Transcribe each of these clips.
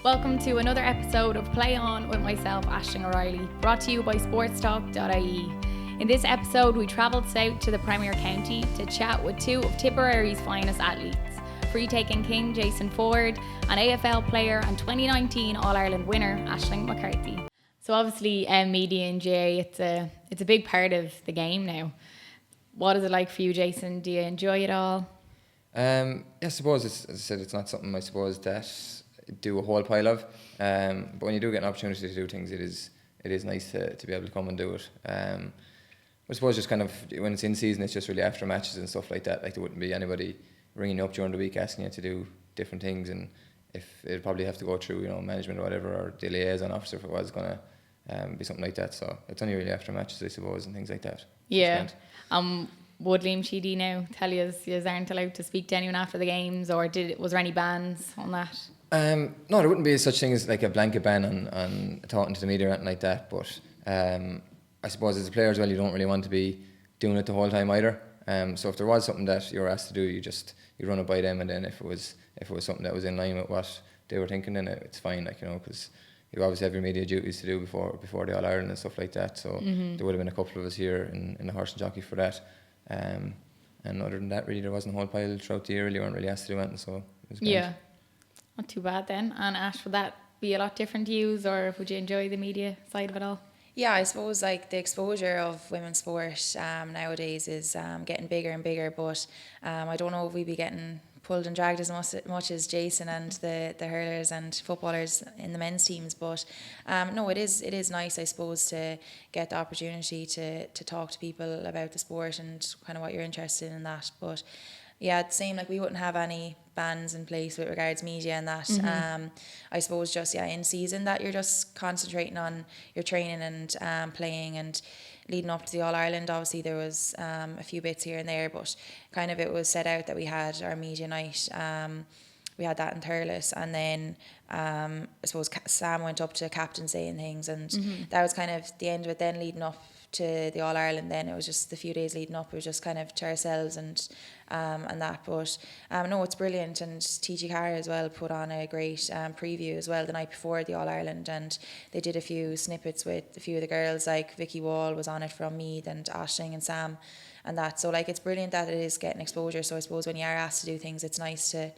Welcome to another episode of PlayOn with myself, Aisling O'Reilly, brought to you by sportstalk.ie. In this episode, we travelled south to the Premier County to chat with two of Tipperary's finest athletes, free-taking king Jason Forde and AFL player and 2019 All-Ireland winner Aisling McCarthy. So obviously, media and GA, it's a big part of the game now. What is it like for you, Jason? Do you enjoy it all? Yeah, I suppose, as I said, it's not something I suppose that I do a whole pile of. But when you do get an opportunity to do things, it is nice to be able to come and do it. I suppose just kind of when it's in season, it's just really after matches and stuff like that. Like there wouldn't be anybody ringing you up during the week asking you to do different things, and if it'd probably have to go through management or whatever, or the liaison officer if it was gonna be something like that. So it's only really after matches, I suppose, and things like that. Yeah. Would Liam Sheedy now tell you aren't allowed to speak to anyone after the games, or was there any bans on that? No, there wouldn't be such thing as like a blanket ban on talking to the media or anything like that. But I suppose as a player as well, you don't really want to be doing it the whole time either. So if there was something that you were asked to do, you run it by them, and then if it was something that was in line with what they were thinking, then it's fine, because you obviously have your media duties to do before the All Ireland and stuff like that. So there would have been a couple of us here in the horse and jockey for that. And other than that, really, there wasn't a whole pile throughout the year. Really, weren't really asked to do anything, so it was grand. Yeah, not too bad then. And Ash, would that be a lot different to you, or would you enjoy the media side of it all? Yeah, I suppose like the exposure of women's sport nowadays is getting bigger and bigger, but I don't know if we'd be getting pulled and dragged as much as Jason and the hurlers and footballers in the men's teams. But no, it is nice, I suppose, to get the opportunity to talk to people about the sport and kind of what you're interested in that. But yeah, it's the same, like we wouldn't have any bans in place with regards media and that. I suppose just in season that you're just concentrating on your training and playing, and leading up to the All Ireland, obviously there was a few bits here and there, but kind of it was set out that we had our media night. We had that in Thurles, and then I suppose Sam went up to captaincy and things, and that was kind of the end of it. Then leading up to the All Ireland, then it was just the few days leading up, it was just kind of to ourselves and that. But no, it's brilliant, and TG Carr as well put on a great preview as well the night before the All Ireland, and they did a few snippets with a few of the girls, like Vicky Wall was on it from Meath, and Aisling and Sam and that. So like it's brilliant that it is getting exposure. So I suppose when you are asked to do things, it's nice to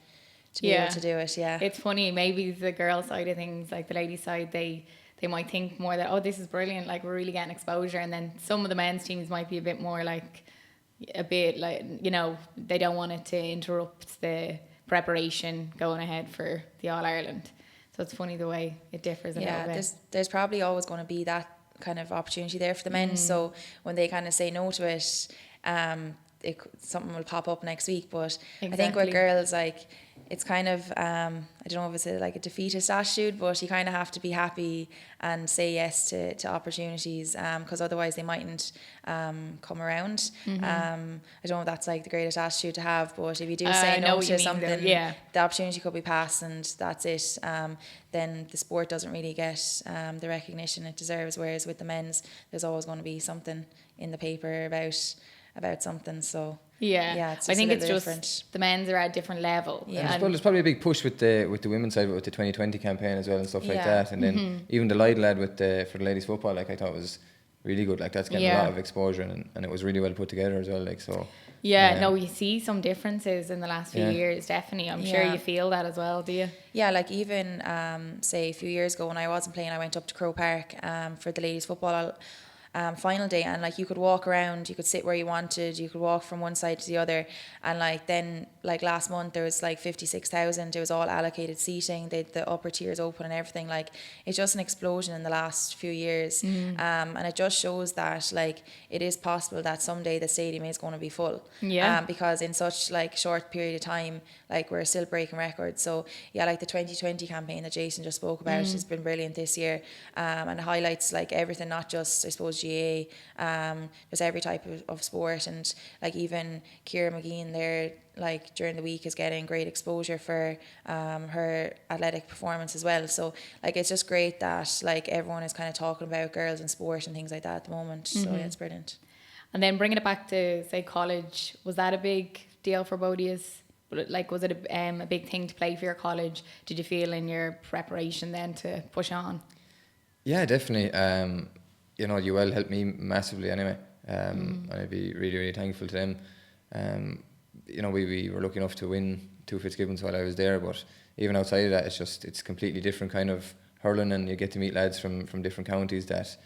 be able to do it. Yeah, it's funny, maybe the girl side of things, like the ladies side, they might think more that, oh, this is brilliant, like we're really getting exposure, and then some of the men's teams might be a bit more like they don't want it to interrupt the preparation going ahead for the All Ireland. So it's funny the way it differs a little bit. There's probably always going to be that kind of opportunity there for the men. So when they kind of say no to it, something will pop up next week. But exactly. I think with girls, like, it's kind of I don't know if it's like a defeatist attitude, but you kind of have to be happy and say yes to opportunities, because otherwise they mightn't come around. I don't know if that's like the greatest attitude to have, but if you do say no to something, the opportunity could be passed and that's it. Then the sport doesn't really get the recognition it deserves. Whereas with the men's, there's always going to be something in the paper about something. So it's I think it's just different. The men's are at a different level. Yeah, there's probably a big push with the women's side, with the 2020 campaign as well and stuff like that. And then even the Light lad for the ladies football, like I thought was really good. Like that's getting a lot of exposure, and it was really well put together as well. Like so. Yeah, no, you see some differences in the last few years. Definitely, I'm sure you feel that as well. Do you? Yeah, like even say a few years ago when I wasn't playing, I went up to Crow Park for the ladies football final day, and like you could walk around, you could sit where you wanted, you could walk from one side to the other, and like then like last month there was like 56,000. It was all allocated seating, the upper tiers open and everything. Like it's just an explosion in the last few years, and it just shows that like it is possible that someday the stadium is going to be full. Because in such like short period of time, like we're still breaking records. So like the 2020 campaign that Jason just spoke about has been brilliant this year, and it highlights like everything, not just I suppose GA, just every type of sport. And like even Ciara McGeehan there, like during the week, is getting great exposure for her athletic performance as well. So like it's just great that like everyone is kind of talking about girls in sport and things like that at the moment. So it's brilliant. And then bringing it back to say college, was that a big deal for both of you? Was it a big thing to play for your college? Did you feel in your preparation then to push on? Yeah, definitely. UL helped me massively anyway. And I'd be really, really thankful to them. We were lucky enough to win 2 Fitzgibbons while I was there, but even outside of that, it's completely different kind of hurling, and you get to meet lads from different counties that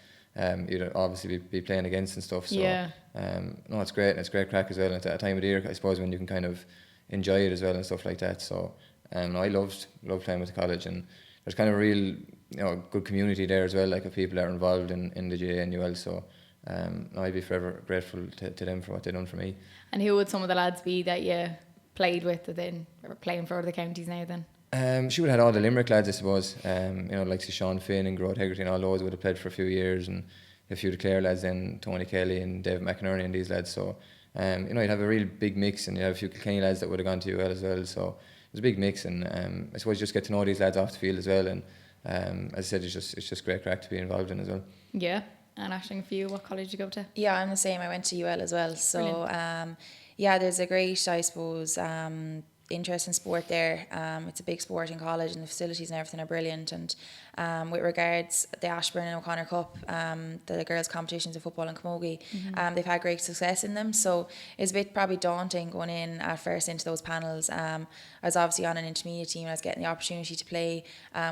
you'd obviously be playing against and stuff. So it's great, and it's great crack as well. And at a time of the year, I suppose, when you can kind of enjoy it as well and stuff like that. So I loved playing with the college, and there's kind of a real good community there as well, like of people that are involved in the GAA and UL. So I'd be forever grateful to them for what they've done for me. And who would some of the lads be that you played with then, or playing for the counties now then? She would have had all the Limerick lads, I suppose. Like Sean Finn and Grode Hegarty and all those would have played for a few years, and a few of the Clare lads then, Tony Kelly and David McInerney and these lads. So you'd have a really big mix, and you have a few Kilkenny lads that would have gone to UL as well. So it was a big mix, and I suppose you just get to know these lads off the field as well. And as I said, it's just great crack to be involved in as well. Yeah. And Aisling, for you, what college did you go to? Yeah, I'm the same. I went to UL as well. So there's a great, I suppose, interest in sport there. It's a big sporting college, and the facilities and everything are brilliant. And with regards the Ashburn and O'Connor Cup, the girls' competitions in football and camogie, they've had great success in them. So it's a bit probably daunting going in at first into those panels. I was obviously on an intermediate team, and I was getting the opportunity to play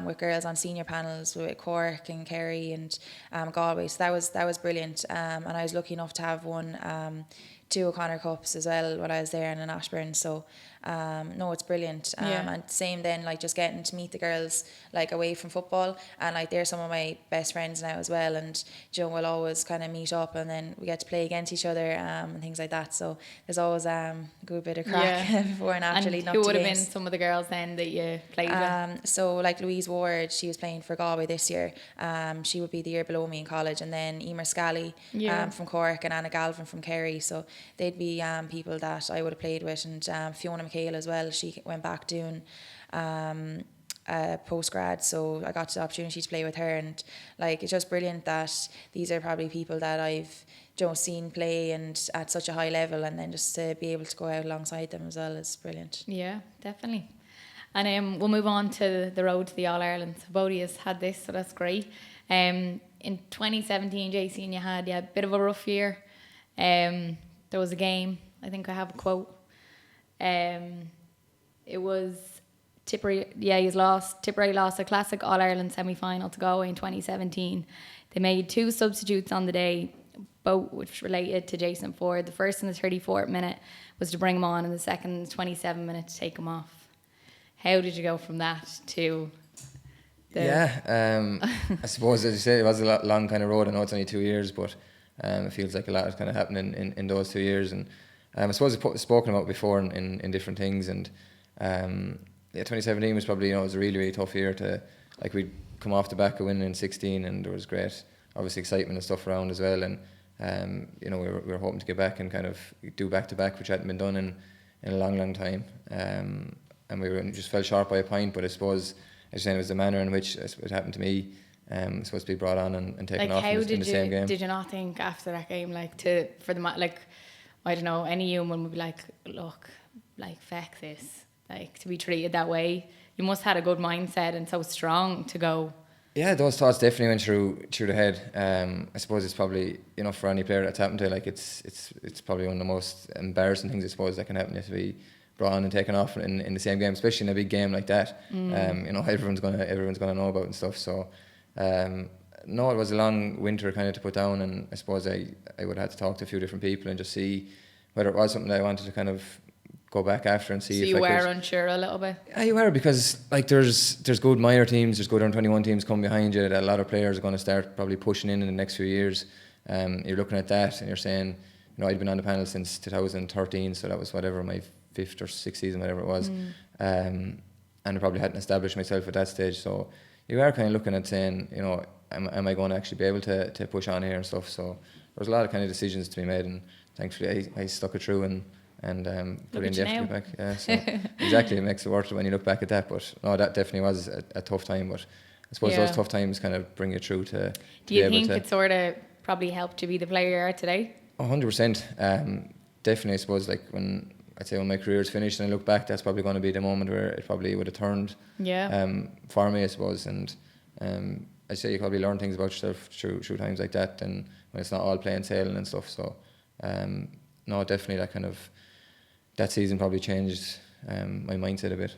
with girls on senior panels with Cork and Kerry and Galway. So that was brilliant. And I was lucky enough to have won 2 O'Connor Cups as well when I was there and in Ashburn. So it's brilliant. And same then, like just getting to meet the girls like away from football, and like they're some of my best friends now as well, and we'll always kind of meet up, and then we get to play against each other and things like that. So there's always a good bit of crack before and after leading up to games. And who would have been some of the girls then that you played with? So like Louise Ward, she was playing for Galway this year. She would be the year below me in college, and then Emer Scally from Cork and Anna Galvin from Kerry. So they'd be people that I would have played with, and Fiona McHale as well. She went back doing post-grad, so I got the opportunity to play with her, and like it's just brilliant that these are probably people that I've seen play and at such a high level, and then just to be able to go out alongside them as well is brilliant. Yeah, definitely. And we'll move on to the road to the All-Ireland. So Bodie has had this, so that's great. In 2017, Jason, you had a bit of a rough year. There was a game, I think I have a quote. It was Tipperary, Tipperary lost a classic All-Ireland semi-final to Galway in 2017. They made 2 substitutes on the day, both which related to Jason Forde. The first in the 34th minute was to bring him on, and the second in the 27th minute to take him off. How did you go from that to I suppose, as you say, it was a long kind of road. I know it's only 2 years, but it feels like a lot is kind of happening in those 2 years. And I suppose I've spoken about before in different things. And 2017 was probably, it was a really, really tough year to, like, we'd come off the back of winning in 16, and there was great, obviously, excitement and stuff around as well. And we were hoping to get back and kind of do back to back, which hadn't been done in a long, long time. And we just fell short by a point. But I suppose, as you're saying, it was the manner in which it happened to me. Supposed to be brought on and taken off in the same game. Did you not think after that game, I don't know, any human would be like, look, like, feck this, like, to be treated that way? You must have had a good mindset and so strong to go. Yeah, those thoughts definitely went through the head. I suppose it's probably, for any player that's happened to, like, it's probably one of the most embarrassing things, I suppose, that can happen, is to be brought on and taken off in the same game, especially in a big game like that. Everyone's gonna know about and stuff. So no, it was a long winter kind of to put down, and I suppose I would have had to talk to a few different people and just see whether it was something that I wanted to kind of go back after and see. So you were unsure a little bit? Yeah, you were, because like there's good minor teams, there's good under 21 teams coming behind you that a lot of players are going to start probably pushing in the next few years. You're looking at that and you're saying, I'd been on the panel since 2013, so that was whatever, my 5th or 6th season, whatever it was. And I probably hadn't established myself at that stage, so you are kind of looking at saying, am I going to actually be able to push on here and stuff? So there was a lot of kind of decisions to be made, and thankfully I stuck it through and put in the effort back. Yeah, so exactly, it makes it worth it when you look back at that. But no, that definitely was a tough time. But I suppose those tough times kind of bring you through to. Do you think it sort of probably helped you be the player you are today? 100%. Definitely, I suppose, like when I'd say when my career's finished and I look back, that's probably going to be the moment where it probably would have turned for me, I suppose. And I'd say you probably learn things about yourself through times like that, and when it's not all plain sailing and stuff. So no, definitely that season probably changed my mindset a bit.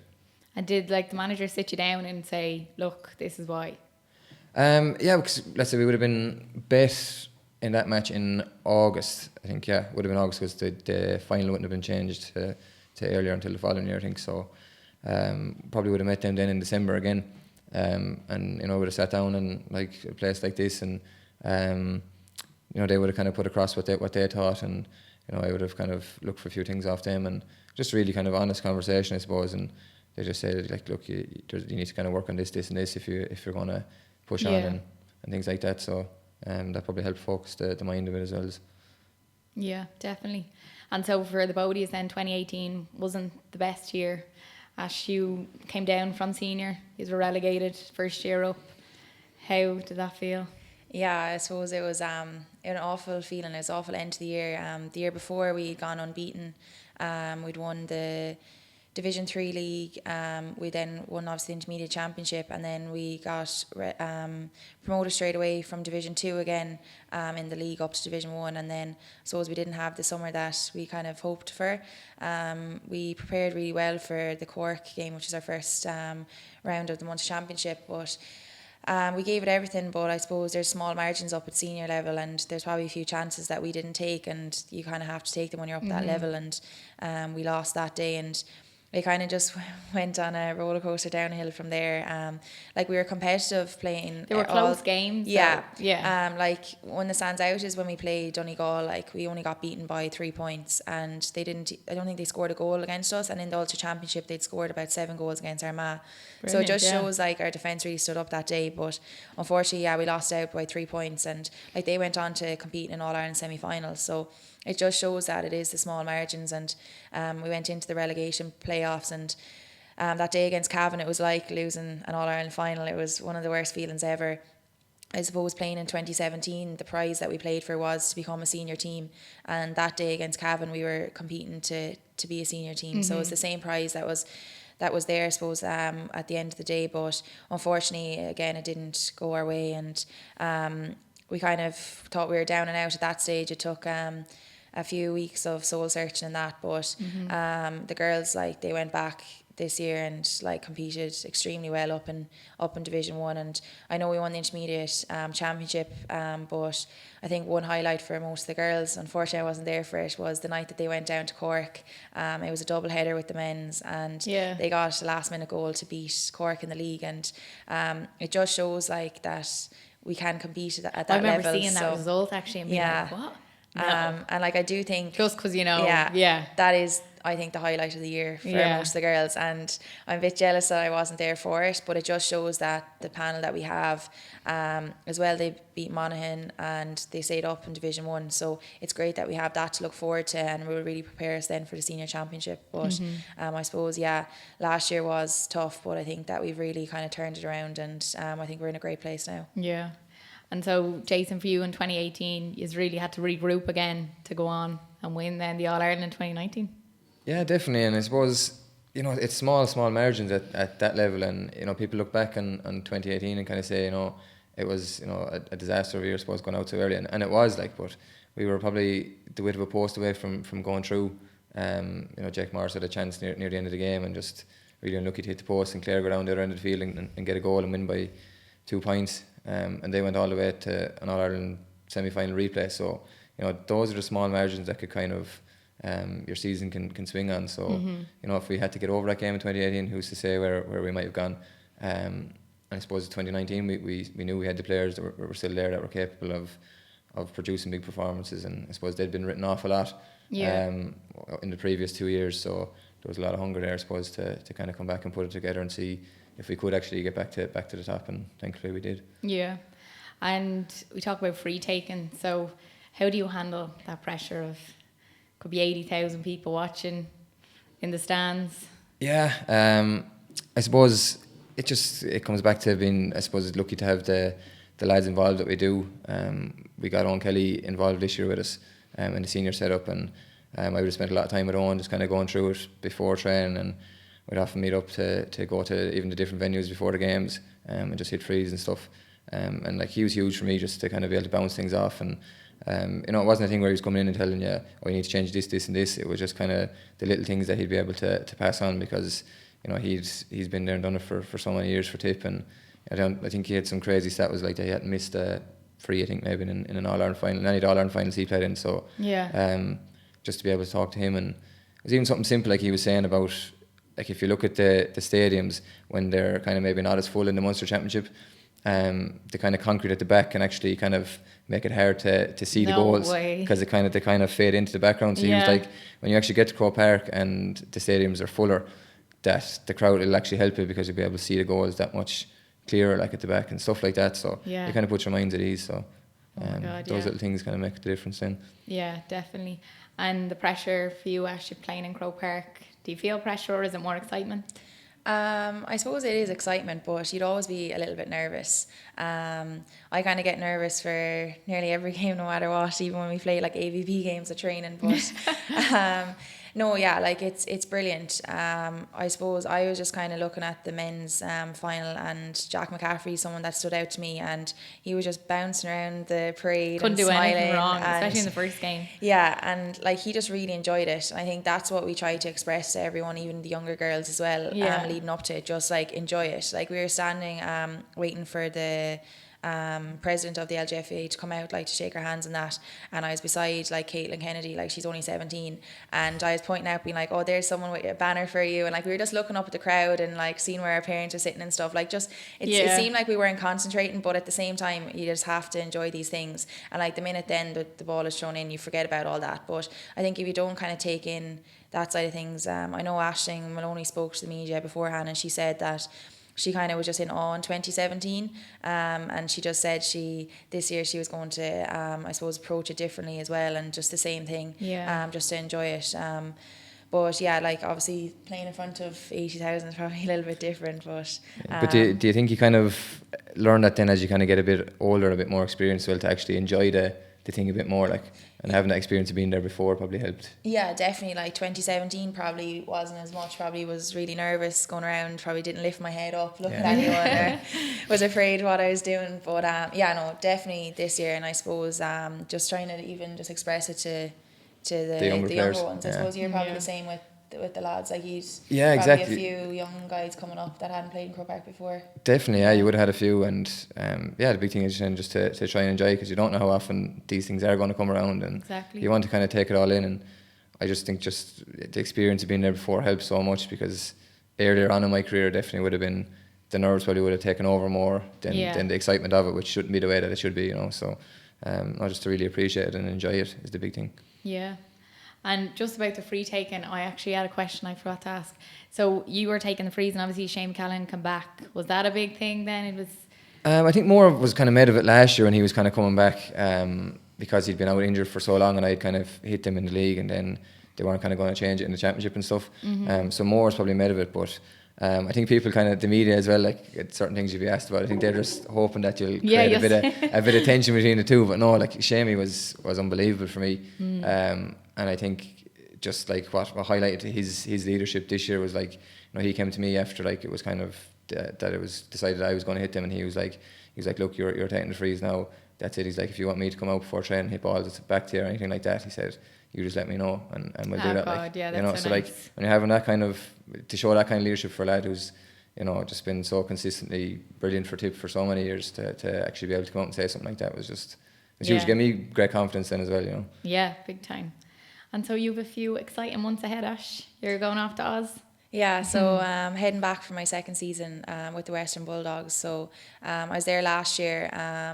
And did like the manager sit you down and say, look, this is why? Yeah, because let's say we would have been bet in that match in August, I think. Yeah, would have been August, because the final wouldn't have been changed to earlier until the following year, I think. So probably would have met them then in December again, and would have sat down in like a place like this, and they would have kind of put across what they thought, and I would have kind of looked for a few things off them, and just really kind of honest conversation, I suppose. And they just said, like, look, you need to kind of work on this and this if you're going to push on and things like that. So that probably helped focus the mind of it as well. Yeah, definitely. And so for the Bodies then, 2018 wasn't the best year. As you came down from senior, you were relegated first year up. How did that feel? Yeah, I suppose it was an awful feeling. It was an awful end to the year. The year before, we'd gone unbeaten. We'd won the Division 3 league. We then won obviously the Intermediate Championship, and then we got promoted straight away from Division 2 again in the league up to Division 1. And then I suppose we didn't have the summer that we kind of hoped for. We prepared really well for the Cork game, which is our first round of the Munster Championship, but we gave it everything. But I suppose there's small margins up at senior level, and there's probably a few chances that we didn't take, and you kind of have to take them when you're up that level. And we lost that day, and it kind of just went on a roller coaster downhill from there. Like, we were competitive playing. There were close games. Yeah, so, yeah. Like, one that stands out is when we played Donegal. Like, we only got beaten by 3 points, and they didn't. I don't think they scored a goal against us. And in the Ulster Championship, they'd scored about 7 goals against Armagh. So it just shows like our defence really stood up that day. But unfortunately, we lost out by 3 points, and like they went on to compete in All-Ireland semi-finals. So it just shows that it is the small margins. And we went into the relegation playoffs, and that day against Cavan, it was like losing an All-Ireland final. It was one of the worst feelings ever. I suppose playing in 2017, the prize that we played for was to become a senior team, and that day against Cavan, we were competing to be a senior team. So it was the same prize that was there, I suppose, at the end of the day. But unfortunately, again, it didn't go our way, and we kind of thought we were down and out at that stage. It took a few weeks of soul searching and that, but the girls, like, they went back this year and like competed extremely well up in Division 1. And I know we won the Intermediate Championship, but I think one highlight for most of the girls, unfortunately I wasn't there for it, was the night that they went down to Cork. It was a double header with the men's, and they got a last minute goal to beat Cork in the league. And it just shows like that we can compete at that level. I remember seeing that result actually and being like, what? No. And like, I do think just because that is, I think, the highlight of the year for most of the girls, and I'm a bit jealous that I wasn't there for it. But it just shows that the panel that we have, as well, they beat Monaghan and they stayed up in Division 1, so it's great that we have that to look forward to, and it will really prepare us then for the senior championship. But I suppose last year was tough, but I think that we've really kind of turned it around, and I think we're in a great place now. Yeah. And so, Jason, for you in 2018, you really had to regroup again to go on and win then the All-Ireland in 2019. Yeah, definitely. And I suppose, it's small margins at that level. And, people look back on 2018 and kind of say, it was, a disaster of a year, I suppose, going out so early. And it was, like, but we were probably the bit of a post away from going through. Jake Morris had a chance near the end of the game, and just really unlucky to hit the post, and Clare go down the other end of the field and get a goal and win by 2 points. And they went all the way to an All-Ireland semi-final replay. So, those are the small margins that could kind of, your season can swing on. So, if we had to get over that game in 2018, who's to say where we might have gone? And I suppose in 2019, we knew we had the players that were still there, that were capable of producing big performances. And I suppose they'd been written off a lot in the previous 2 years. So there was a lot of hunger there, I suppose, to kind of come back and put it together and see if we could actually get back to the top, and thankfully we did. Yeah. And we talk about free taking. So how do you handle that pressure of could be 80,000 people watching in the stands? Yeah, I suppose it comes back to being, I suppose, lucky to have the lads involved that we do. We got Owen Kelly involved this year with us in the senior setup, and I would have spent a lot of time at home just kind of going through it before training, and we'd often meet up to go to even the different venues before the games, and just hit frees and stuff. And like he was huge for me just to kind of be able to bounce things off. And you know, it wasn't a thing where he was coming in and telling you, oh, you need to change this and this. It was just kind of the little things that he'd be able to pass on, because you know he's been there and done it for so many years for Tip. And I think he had some crazy stat was like that he hadn't missed a free, I think maybe in an All-Ireland final, in any of the All-Ireland finals he played in. So just to be able to talk to him, and it was even something simple like he was saying about, like if you look at the stadiums when they're kind of maybe not as full in the Munster Championship, the kind of concrete at the back can actually kind of make it hard to see the goals, because they kind of fade into the background. So he was like, when you actually get to Croke Park and the stadiums are fuller, that the crowd will actually help you, because you'll be able to see the goals that much clearer, like at the back and stuff like that. So it kind of puts your minds at ease. So those little things kind of make the difference then. Yeah, definitely. And the pressure for you actually playing in Croke Park, do you feel pressure or is it more excitement? I suppose it is excitement, but you'd always be a little bit nervous. I kind of get nervous for nearly every game, no matter what, even when we play like AVP games at training. But no, yeah, like it's brilliant. I suppose I was just kind of looking at the men's final, and Jack McCarthy, someone that stood out to me, and he was just bouncing around the parade. Couldn't and do smiling, anything wrong, especially in the first game. Yeah, and like he just really enjoyed it. And I think that's what we try to express to everyone, even the younger girls as well, leading up to it. Just like enjoy it. Like we were standing waiting for the president of the LGFA to come out, like to shake her hands and that, and I was beside like Caitlin Kennedy, like she's only 17, and I was pointing out being like, oh, there's someone with a banner for you, and like we were just looking up at the crowd and like seeing where our parents are sitting and stuff, like just it seemed like we weren't concentrating, but at the same time you just have to enjoy these things. And like the minute then the ball is thrown in, you forget about all that. But I think if you don't kind of take in that side of things, I know Aisling Maloney spoke to the media beforehand, and she said that she kind of was just in awe in 2017, and she just said this year she was going to I suppose approach it differently as well, and just the same thing, just to enjoy it. But yeah, like obviously playing in front of 80,000 is probably a little bit different. But do you think you kind of learn that then as you kind of get a bit older, a bit more experienced, well, to actually enjoy the thing a bit more, like, and having that experience of being there before probably helped? Yeah, definitely. Like 2017 probably wasn't as much, probably was really nervous going around, probably didn't lift my head up looking at anyone, or was afraid what I was doing. But yeah, no, definitely this year. And I suppose just trying to even just express it to the younger ones. I suppose you're probably the same with the lads, like he's probably a few young guys coming up that hadn't played in Croke Park before. Definitely, yeah, you would have had a few. And the big thing is just to try and enjoy, because you don't know how often these things are going to come around, and you want to kind of take it all in. And I just think just the experience of being there before helps so much, because earlier on in my career definitely would have been, the nerves probably would have taken over more than the excitement of it, which shouldn't be the way that it should be, you know. So I just to really appreciate it and enjoy it is the big thing. Yeah. And just about the free taking, I actually had a question I forgot to ask. So you were taking the frees, and obviously Shane McCallan come back. Was that a big thing then? It was. I think more was kind of made of it last year when he was kind of coming back, because he'd been out injured for so long, and I'd kind of hit them in the league, and then they weren't kind of going to change it in the championship and stuff. So more was probably made of it, but I think people kind of, the media as well, like certain things you'd be asked about, I think they're just hoping that you'll create a bit of tension between the two. But no, like Shamey was unbelievable for me. And I think just like what highlighted his leadership this year was, like, you know, he came to me after, like, it was kind of that it was decided I was going to hit them, and he was like, look, you're taking the frees now, that's it. He's like, if you want me to come out before training, hit balls back to you or anything like that, he said, you just let me know, and we'll do that. God, like, yeah, you know, so nice. Like when you're having that kind of, to show that kind of leadership for a lad who's, you know, just been so consistently brilliant for Tip for so many years, to actually be able to come out and say something like that was just, it's huge. It gave me great confidence then as well, you know. Yeah, big time. And so you have a few exciting months ahead, Ash. You're going off to Oz. Yeah, so heading back for my second season with the Western Bulldogs. So I was there last year,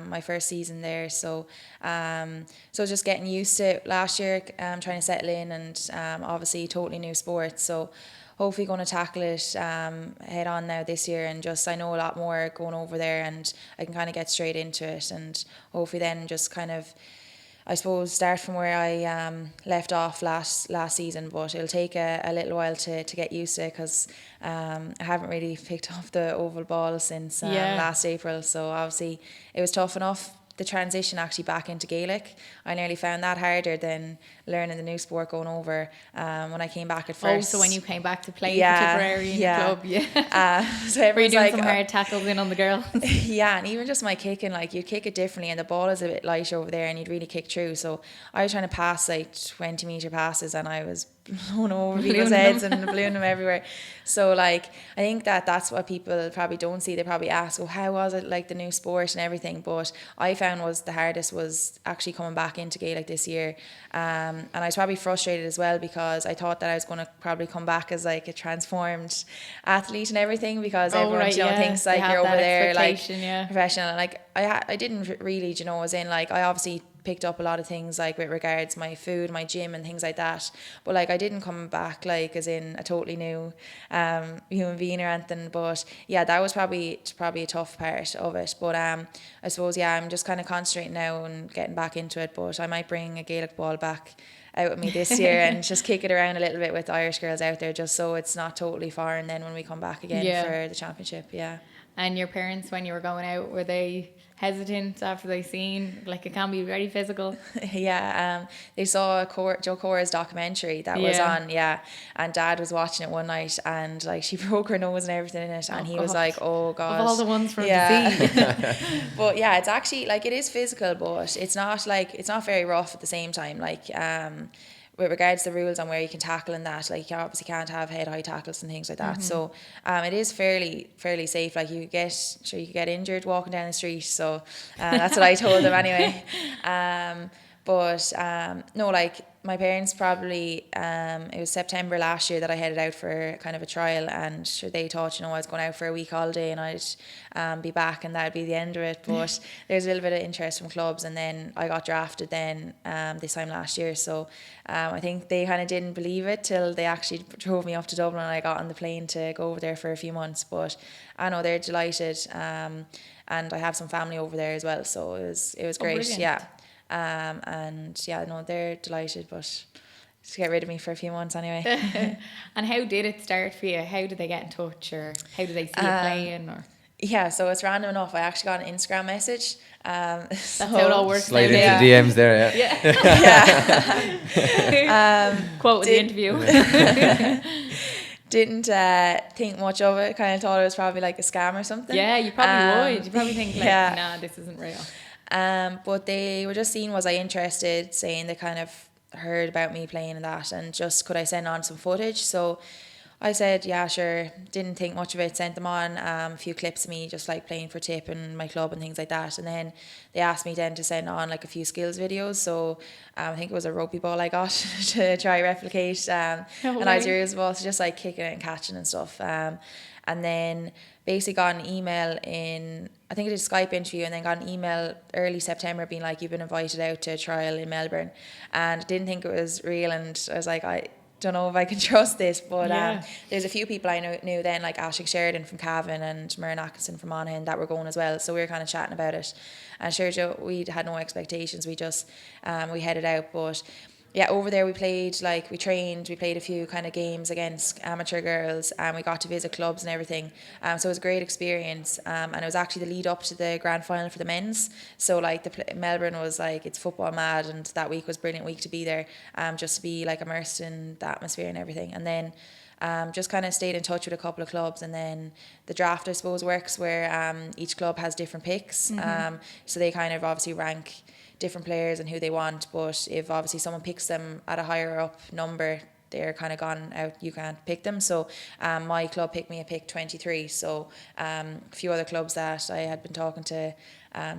my first season there. So just getting used to it last year, trying to settle in, and obviously totally new sport. So hopefully going to tackle it head on now this year, and just I know a lot more going over there, and I can kind of get straight into it, and hopefully then just kind of, I suppose, start from where I left off last season. But it'll take a little while to get used to it, because I haven't really picked up the oval ball since last April. So obviously it was tough enough the transition actually back into Gaelic, I nearly found that harder than learning the new sport going over. When I came back at first. So when you came back to play for Tipperary in the club, so were you everyone's doing like, some hard tackles in on the girls? yeah, and even just my kicking, like you'd kick it differently, and the ball is a bit lighter over there, and you'd really kick through. So I was trying to pass like 20-meter passes, and I was blown over people's heads and blowing them everywhere. So like I think that's what people probably don't see. They probably ask, oh, how was it, like the new sport and everything? But I found was the hardest was actually coming back into Gaelic this year, and I was probably frustrated as well because I thought that I was going to probably come back as like a transformed athlete and everything, because everyone thinks like you're over there like professional, and like I didn't really, was in like I obviously picked up a lot of things like with regards my food, my gym and things like that, but like I didn't come back like as in a totally new human being or anything. But yeah, that was probably a tough part of it. But I suppose I'm just kind of concentrating now and getting back into it. But I might bring a Gaelic ball back out with me this year and just kick it around a little bit with the Irish girls out there, just so it's not totally foreign then when we come back again for the championship. And your parents, when you were going out, were they hesitant after they seen, like, it can be very physical? They saw Joe Cora's documentary that was on, and Dad was watching it one night, and like she broke her nose and everything in it, and he was like, oh God, of all the ones from the sea. But yeah, it's actually like it is physical, but it's not very rough at the same time. Like with regards to the rules on where you can tackle and that, like you obviously can't have head-high tackles and things like that. So it is fairly safe. Like you could get injured walking down the street. So that's what I told them anyway. No, like my parents probably, it was September last year that I headed out for kind of a trial, and sure they thought, I was going out for a week holiday and I'd be back and that'd be the end of it. But there's a little bit of interest from clubs, and then I got drafted then this time last year. So I think they kind of didn't believe it till they actually drove me up to Dublin and I got on the plane to go over there for a few months. But I know they're delighted, and I have some family over there as well. So it was great. Brilliant. They're delighted, but just get rid of me for a few months anyway. And how did it start for you? How did they get in touch, or how did they see you playing? Or so it's random enough. I actually got an Instagram message. That's how it all works. Slide into DMs there, Quote in the interview. Didn't think much of it. Kind of thought it was probably like a scam or something. Yeah, you probably would. You probably think like, nah, this isn't real. But they were just seeing, was I interested, saying they kind of heard about me playing and that, and just could I send on some footage. So I said, yeah, sure. Didn't think much of it, sent them on a few clips of me just like playing for Tip and my club and things like that. And then they asked me then to send on like a few skills videos. So I think it was a rugby ball I got to try replicate an Irish ball, so just like kicking it and catching and stuff. And then basically got an email I think it was a Skype interview, and then got an email early September being like, you've been invited out to a trial in Melbourne. And didn't think it was real, and I was like, I don't know if I can trust this, but there's a few people I knew then, like Aisling Sheridan from Cavan and Myrna Atkinson from Monaghan, that were going as well. So we were kind of chatting about it, and sure, Joe, we had no expectations. We just we headed out, but yeah, over there we played, like we trained, we played a few kind of games against amateur girls, and we got to visit clubs and everything. So it was a great experience, and it was actually the lead up to the grand final for the men's. So like Melbourne was like, it's football mad, and that week was a brilliant week to be there, just to be like immersed in the atmosphere and everything. And then just kind of stayed in touch with a couple of clubs, and then the draft, I suppose, works where each club has different picks. So they kind of obviously rank different players and who they want, but if obviously someone picks them at a higher up number, they're kind of gone out, you can't pick them. So my club picked me at pick 23, so a few other clubs that I had been talking to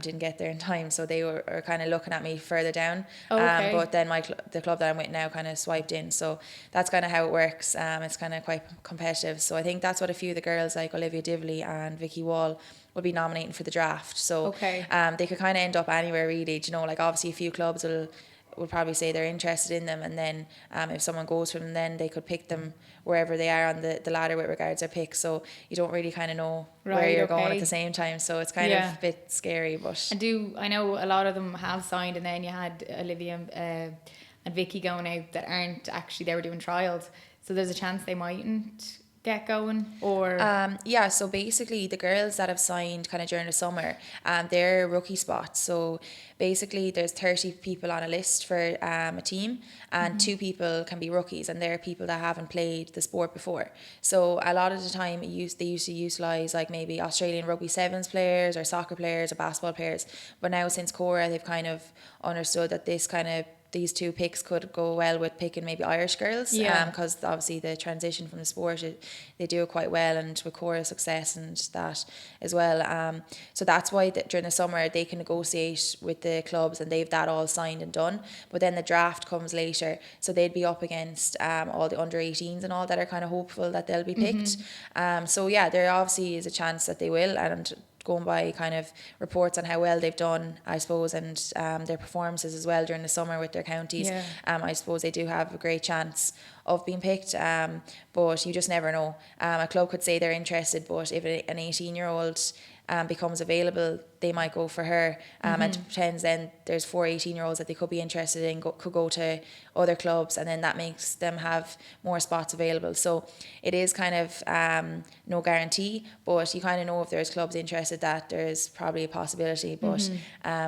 didn't get there in time, so they were kind of looking at me further down. But then the club that I'm with now kind of swiped in, so that's kind of how it works. It's kind of quite competitive, so I think that's what a few of the girls like Olivia Divley and Vicky Wall will be nominating for the draft. So they could kind of end up anywhere really, like obviously a few clubs will probably say they're interested in them, and then if someone goes for them, then they could pick them wherever they are on the ladder with regards to their pick. So you don't really kind of know where you're going at the same time, so it's kind of a bit scary. But I know a lot of them have signed, and then you had Olivia and Vicky going out that aren't actually, they were doing trials, so there's a chance they mightn't get going, or Yeah, so basically the girls that have signed kind of during the summer, they're rookie spots. So basically there's 30 people on a list for a team, and 2 people can be rookies, and they're people that haven't played the sport before. So a lot of the time they used to utilise like maybe Australian rugby sevens players or soccer players or basketball players. But now since Cora, they've kind of understood that these 2 picks could go well with picking maybe Irish girls, because obviously the transition from the sport, they do it quite well, and with Cora's success and that as well. So that's why during the summer they can negotiate with the clubs, and they've that all signed and done. But then the draft comes later, so they'd be up against all the under 18s and all that are kind of hopeful that they'll be picked. So yeah, there obviously is a chance that they will, and going by kind of reports on how well they've done, I suppose, and their performances as well during the summer with their counties, I suppose they do have a great chance of being picked, but you just never know. A club could say they're interested, but if an 18-year-old becomes available, they might go for her, and it depends. Then there's 4 18-year-olds that they could be interested in, could go to other clubs, and then that makes them have more spots available. So it is kind of no guarantee, but you kind of know if there's clubs interested that there's probably a possibility, but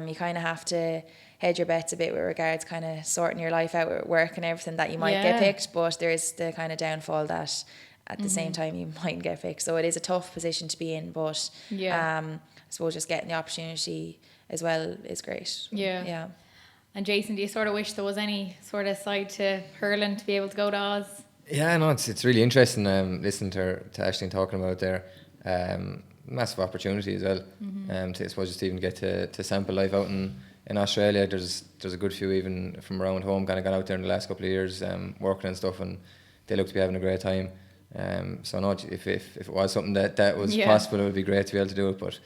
you kind of have to hedge your bets a bit with regards kind of sorting your life out with work and everything, that you might get picked, but there is the kind of downfall that at the same time you mightn't get picked. So it is a tough position to be in, but I suppose just getting the opportunity as well is great. Yeah. And Jason, do you sort of wish there was any sort of side to hurling to be able to go to Oz? Yeah, no, it's really interesting listening to Aisling talking about there. Massive opportunity as well. To, I suppose, just even get to sample life out in Australia. There's a good few even from around home kind of got out there in the last couple of years working and stuff, and they look to be having a great time. So no, if it was something that was possible, it would be great to be able to do it. But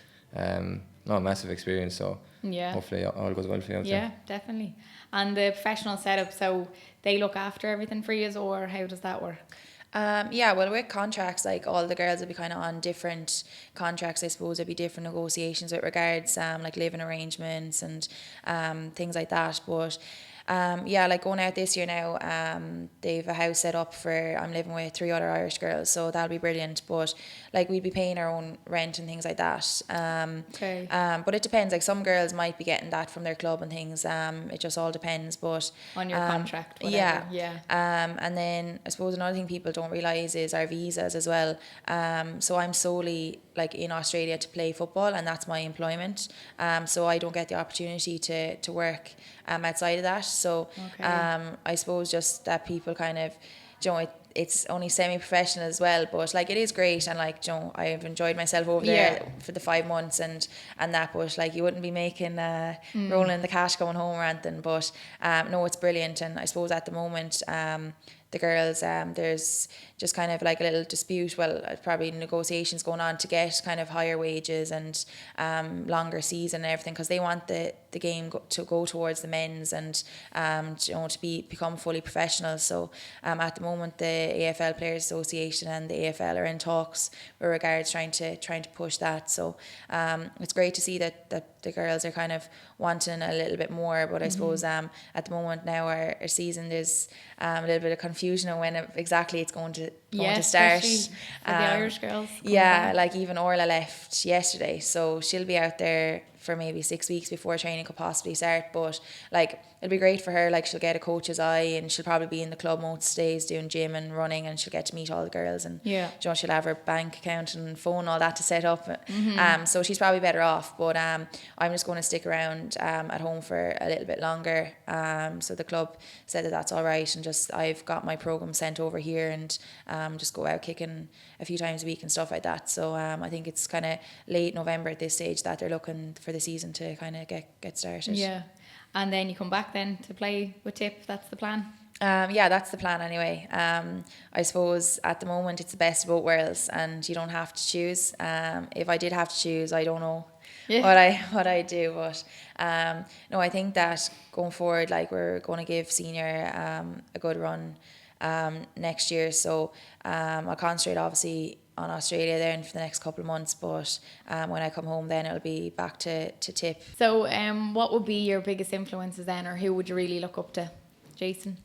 no, massive experience. So hopefully all goes well for you out there. Yeah, definitely. And the professional setup, so they look after everything for you, or how does that work? Well, with contracts, like all the girls will be kind of on different contracts. I suppose there'll be different negotiations with regards like living arrangements and things like that. But like going out this year now, they've a house set up for, I'm living with 3 other Irish girls, so that'll be brilliant. But like we'd be paying our own rent and things like that. But it depends. Like some girls might be getting that from their club and things. It just all depends. But on your contract, whatever. And then I suppose another thing people don't realise is our visas as well. So I'm solely like in Australia to play football, and that's my employment. So I don't get the opportunity to work outside of that. So I suppose just that people kind of, you know, it's only semi-professional as well, but like it is great, and like, you know, I've enjoyed myself over there for the 5 months and that, but like you wouldn't be making rolling the cash going home or anything. But no, it's brilliant. And I suppose at the moment the girls, there's just kind of like a little dispute, probably negotiations going on to get kind of higher wages and longer season and everything, because they want the game to go towards the men's and you know, to become fully professional. So at the moment the AFL Players Association and the AFL are in talks with regards trying to push that. So it's great to see that the girls are kind of wanting a little bit more. But I suppose at the moment now our season, there's a little bit of confusion on when exactly it's going to start. For the Irish girls. Like even Orla left yesterday, so she'll be out there for maybe 6 weeks before training could possibly start. But like it'll be great for her. Like she'll get a coach's eye, and she'll probably be in the club most days doing gym and running, and she'll get to meet all the girls, and you know, she'll have her bank account and phone, all that to set up. So she's probably better off. But I'm just going to stick around at home for a little bit longer. So the club said that that's all right, and just I've got my program sent over here, and just go out kicking a few times a week and stuff like that. So I think it's kind of late November at this stage that they're looking for the season to kind of get started. Yeah. And then you come back then to play with Tip. That's the plan. That's the plan anyway. I suppose at the moment it's the best of both worlds, and you don't have to choose. If I did have to choose, I don't know what I do, but no, I think that going forward, like we're going to give senior a good run next year. So I'll concentrate obviously on Australia then for the next couple of months, but when I come home then it'll be back to Tip. So what would be your biggest influences then, or who would you really look up to, Jason?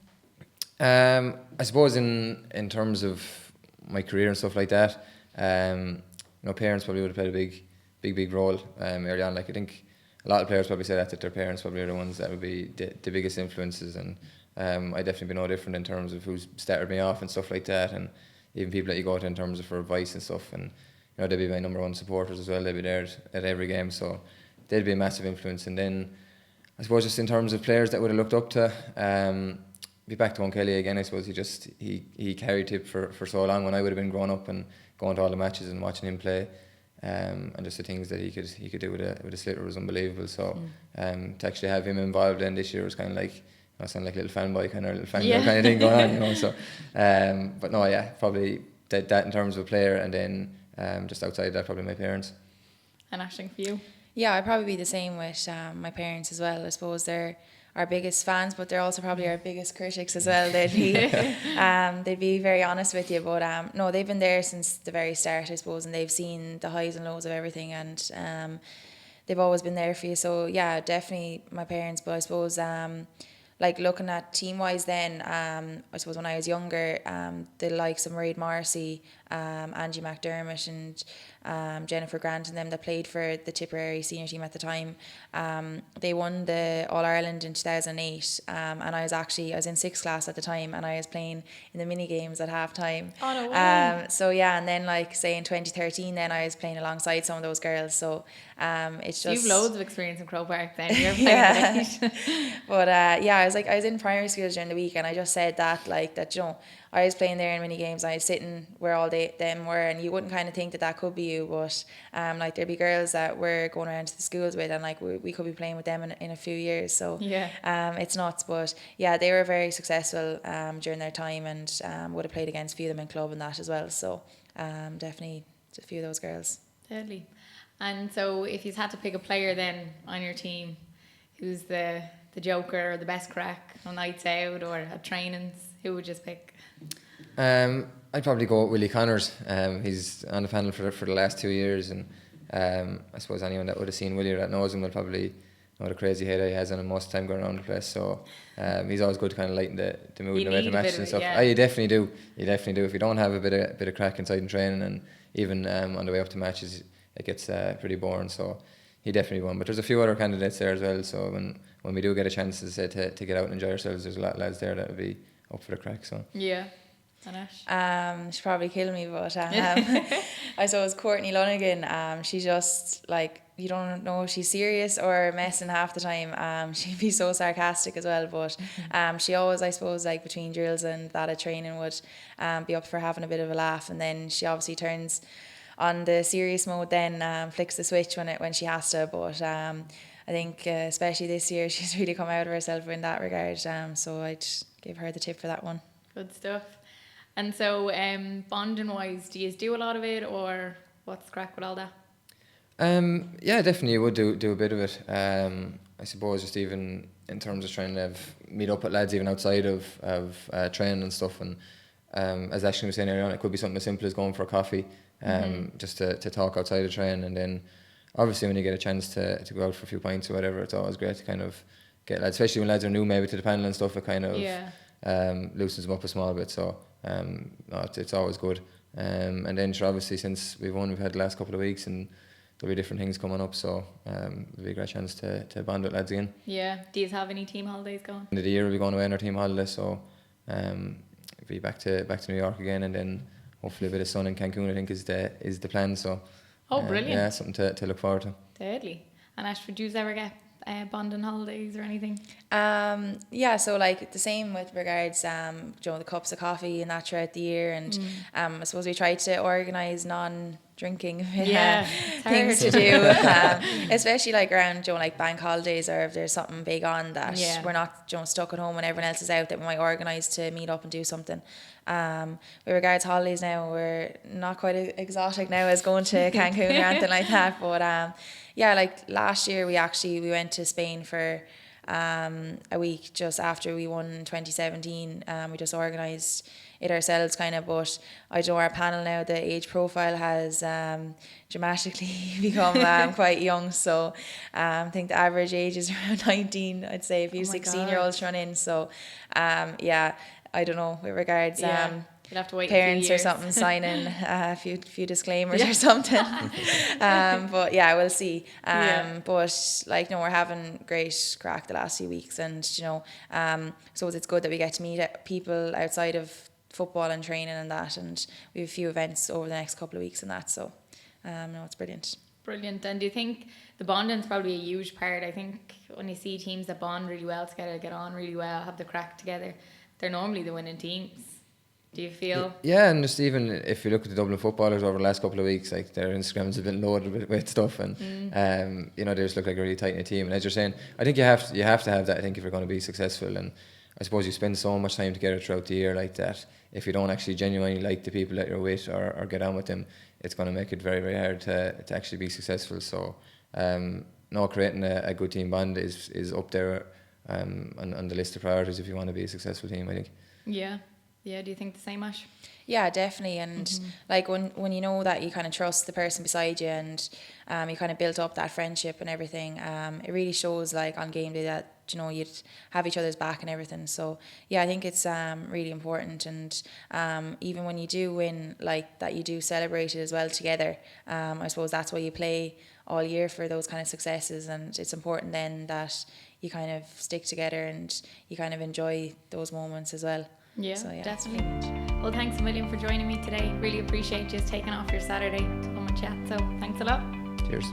I suppose in terms of my career and stuff like that. Parents probably would have played a big role early on. Like I think a lot of players probably say that their parents probably are the ones that would be the biggest influences, and I definitely be no different in terms of who's started me off and stuff like that, and even people that you go to in terms of for advice and stuff, and they'd be my number one supporters as well. They'd be there at every game, so they'd be a massive influence. And then I suppose just in terms of players that would have looked up to, be back to Owen Kelly again. I suppose he carried Tip for so long when I would have been growing up and going to all the matches and watching him play, and just the things that he could do with a sliotar was unbelievable. So to actually have him involved in this year was kind of like, I sound like a little fanboy kind of kind of thing going on, So, but no, yeah, probably that in terms of a player, and then just outside that, probably my parents. And Aisling, for you? Yeah, I'd probably be the same with my parents as well. I suppose they're our biggest fans, but they're also probably our biggest critics as well. They'd be very honest with you, but no, they've been there since the very start, I suppose, and they've seen the highs and lows of everything, and they've always been there for you. So yeah, definitely my parents. But I suppose like looking at team wise, then I suppose when I was younger, the likes of Mairead Morrissey, Angie McDermott, and Jennifer Grant, and them that played for the Tipperary senior team at the time, they won the All Ireland in 2008, and I was in sixth class at the time, and I was playing in the mini games at half time. Oh, no way. So yeah, and then like say in 2013, then I was playing alongside some of those girls. So it's just you've loads of experience in Croke Park. Then you're playing But yeah, I was in primary school during the week, and I just said that I was playing there in mini games. I was sitting where all them were, and you wouldn't kind of think that could be you, but like there'd be girls that we're going around to the schools with, and like we could be playing with them in a few years. So it's nuts. But yeah, they were very successful during their time, and would have played against a few of them in club and that as well. So definitely a few of those girls. Deadly. And so if you had to pick a player then on your team, who's the joker or the best crack on nights out or at trainings, who would you pick? I'd probably go with Willie Connors. He's on the panel for the last 2 years, and I suppose anyone that would have seen Willie or that knows him will probably know the crazy head he has on him most of the time going around the place. So he's always good to kind of lighten the mood and the matches and stuff. Yeah. You definitely do. If you don't have a bit of crack inside in training, and even on the way up to matches, it gets pretty boring. So he definitely won. But there's a few other candidates there as well. So when we do get a chance to get out and enjoy ourselves, there's a lot of lads there that would be up for the crack. So yeah. She'll probably kill me, but I suppose Courtney Lonergan, she just like, you don't know if she's serious or messing half the time. She'd be so sarcastic as well, but she always, I suppose, like between drills and that at training would be up for having a bit of a laugh, and then she obviously turns on the serious mode, then flicks the switch when she has to. But I think especially this year she's really come out of herself in that regard, so I'd give her the tip for that one. Good stuff. And so bonding wise, do you do a lot of it, or what's the crack with all that? Yeah, definitely would do a bit of it. I suppose just even in terms of trying to meet up with lads even outside of training and stuff, and as Aisling was saying earlier on, it could be something as simple as going for a coffee, just to talk outside of training. And then obviously when you get a chance to go out for a few pints or whatever, it's always great to kind of get lads, especially when lads are new maybe to the panel and stuff. It kind of loosens them up a small bit. So no, it's always good. And then sure, obviously since we've had the last couple of weeks, and there'll be different things coming up, so it'll be a great chance to bond with lads again. Yeah. Do you have any team holidays going? End of the year we'll be going away on our team holiday, so we'll be back to New York again, and then hopefully a bit of sun in Cancun, I think is the plan. So brilliant. Yeah, something to look forward to. Deadly. And Ash, would you ever get bonding holidays or anything? Yeah, so like the same with regards the cups of coffee and that throughout the year, and I suppose we try to organise non-drinking things to do, especially like around like bank holidays, or if there's something big on that we're not stuck at home when everyone else is out, that we might organise to meet up and do something. With regards to holidays now, we're not quite exotic now as going to Cancun or anything like that, but yeah, like last year we went to Spain for a week just after we won in 2017. We just organised it ourselves kind of, but I know our panel now, the age profile has dramatically become quite young, so I think the average age is around 19, I'd say, a few 16-year-olds run in. So yeah, I don't know with regards You'll have to wait parents a few or years. something signing a few disclaimers or something. But yeah, we'll see. But like, no, we're having great crack the last few weeks, and so it's good that we get to meet people outside of football and training and that, and we have a few events over the next couple of weeks and that. So no, it's brilliant. Brilliant. And do you think the bonding's probably a huge part? I think when you see teams that bond really well together, get on really well, have the crack together, they're normally the winning teams. Do you feel? Yeah, and just even if you look at the Dublin footballers over the last couple of weeks, like their Instagrams have been loaded with stuff, and they just look like a really tight knit team. And as you're saying, I think you have to have that. I think if you're going to be successful, and I suppose you spend so much time together throughout the year like that. If you don't actually genuinely like the people that you're with or get on with them, it's going to make it very, very hard to actually be successful. So, creating a good team bond is up there on the list of priorities if you want to be a successful team, I think. Yeah. Yeah, do you think the same, Ash? Yeah, definitely. And like when you know that you kind of trust the person beside you, and you kind of built up that friendship and everything, it really shows like on game day that you'd have each other's back and everything. So yeah, I think it's really important, and even when you do win, like that, you do celebrate it as well together. I suppose that's why you play all year, for those kind of successes, and it's important then that you kind of stick together and you kind of enjoy those moments as well. Yeah, so, definitely. Well, thanks a million for joining me today. Really appreciate you taking off your Saturday to come and chat. So thanks a lot. Cheers.